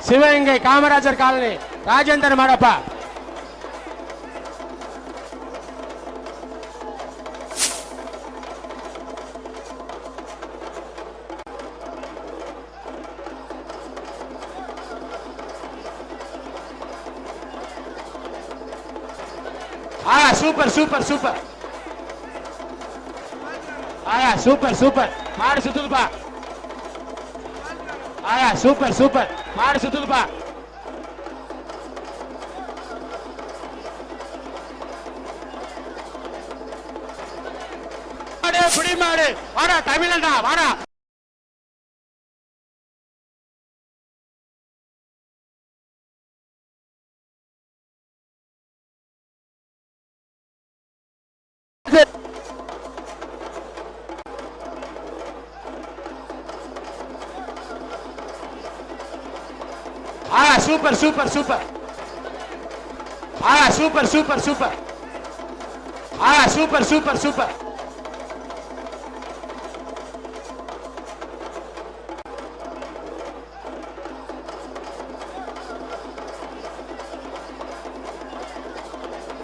Sivaganga Kamarajar colony Rajendar மாடப்பா. Super super super. Super super மாடு சுத்துதுப்பா. சூப்பர் சூப்பர் மாடு சுத்துதுப்பா. புடி மாடு வாடா தமிழண்டா வாடா. Super super super. Super super super. Super super super.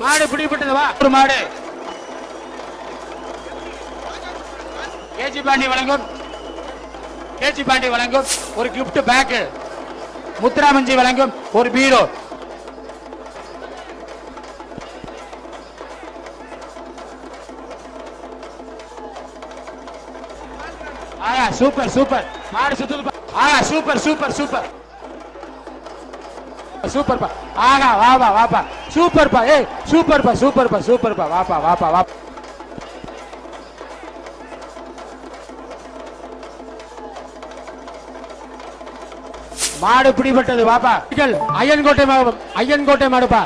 மாடு பிடிப்பட்டது வா. ஒரு மாடு கேஜி பாண்டி வழங்கும். கேஜி பாண்டி வழங்கும் ஒரு கிஃப்ட் பேக். முத்துராமஞ்சி வழங்கும் ஒரு பீரோ. சூப்பர் சூப்பர் மாடு சுத்துது. சூப்பர் சூப்பர் சூப்பர் சூப்பர்ப்பா. வாப்பா வாப்பா சூப்பர்ப்பா. ஏய் சூப்பர்ப்பா சூப்பர்ப்பா சூப்பர்ப்பா. வாப்பா வாப்பா வாப்பா. மாடு பிடிபட்டது வாப்பா. ஐயன்கோட்டை ஐயன்கோட்டை மாடுப்பா.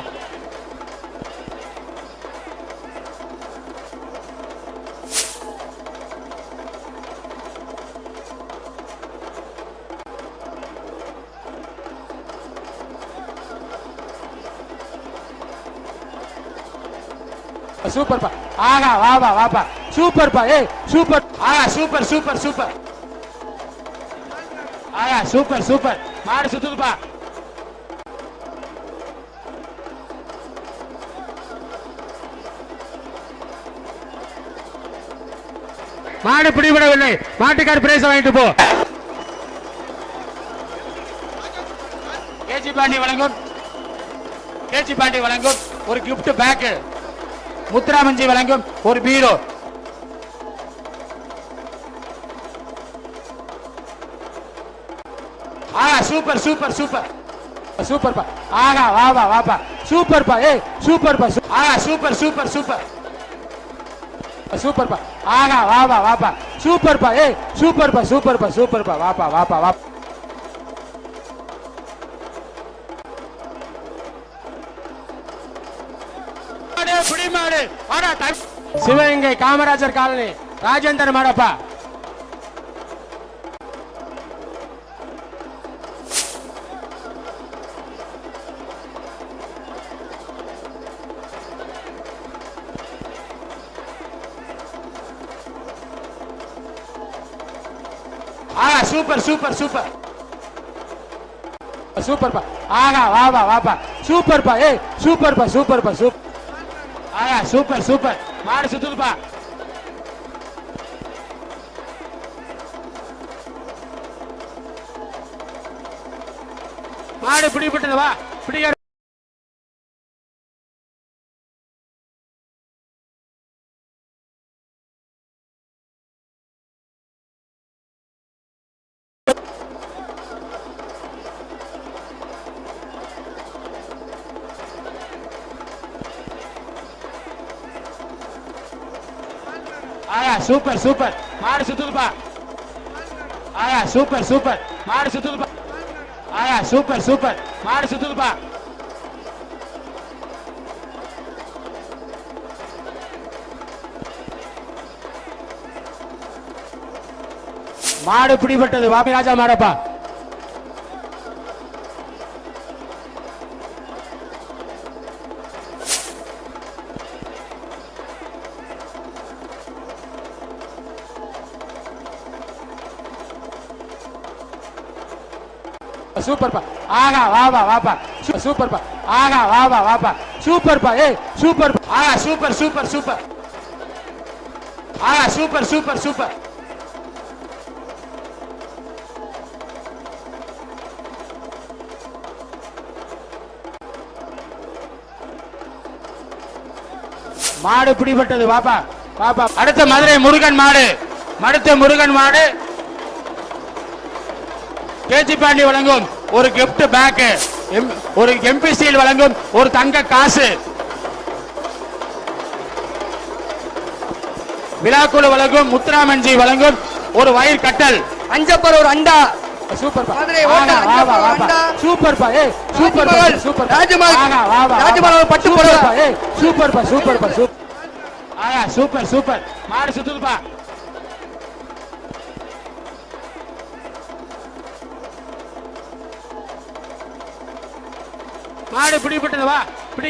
சூப்பர்ப்பா. வாப்பா வாப்பா சூப்பர்ப்பா. ஏய் super. Super super super. Super super மாடு சுத்துதுப்பா. மாடு பிடிபடவில்லை. மாட்டுக்கார் பிரைஸ் வாங்கிட்டு போ. கேஜி பாண்டி வழங்கும். கேஜி பாண்டி வழங்கும் ஒரு கிஃப்ட் பேக். முத்துராமஞ்சி வழங்கும் ஒரு பீரோ. சூப்பர் சூப்பர் சூப்பர் சூப்பர்ப்பா. வாப்பா வாப்பா சூப்பர்ப்பா. ஏய் சூப்பர்ப்பா. சூப்பர் சூப்பர் சூப்பர் சூப்பர்ப்பா. வாப்பா வாப்பா சூப்பர்ப்பா. ஏய் சூப்பர்ப்பா சூப்பர்ப்பா சூப்பர்ப்பா. வாப்பா வாப்பா வாப்பா. புடி மாடு வாடா. சிவகங்கை காமராஜர் காலனி ராஜேந்தர் மாடப்பா. சூப்பர் சூப்பர் சூப்பர் சூப்பர்ப்பா. வாப்பா வாப்பா சூப்பர்ப்பா. ஏய் சூப்பர்ப்பா சூப்பர்ப்பா சூப்பர். சூப்பர் சூப்பர் மாடு சுத்துதுப்பா. மாடு பிடிபட்டது வா. பிடிக்க சூப்பர் சூப்பர் மாடு சுத்துதுப்பா. சூப்பர் சூப்பர் மாடு சுத்துதுப்பா. சூப்பர் சூப்பர் மாடு சுத்துதுப்பா. மாடு பிடிபட்டது வாபி ராஜா மாடப்பா. சூப்பர்ப்பா ஆகா வாபா வாப்பா சூப்பர்ப்பா ஆகா வாபா வாப்பா சூப்பர்ப்பா ஏய் சூப்பர் ஆகா சூப்பர் சூப்பர் சூப்பர் ஆகா சூப்பர் சூப்பர் சூப்பர் மாடு பிடிபட்டது வாப்பா வாப்பா அடுத்த மதுரை முருகன் மாடு அடுத்த முருகன் மாடு கேஜி பாண்டி வழங்கும் ஒரு கிஃப்ட் பேக் ஒரு எம்பிசியில் வழங்கும் ஒரு தங்க காசு விழாக்குழு வழங்கும் முத்துராமன்ஜி வழங்கும் ஒரு வயிறு கட்டல் அஞ்சப்பர் ஒரு அண்டா super super super super Rajmahal பட்டு போடுவா சூப்பர் சூப்பர் சூப்பர் ஆயா சூப்பர் சூப்பர் மாடு சுத்துதுப்பா மாடு பிடிபட்டது வா பிடி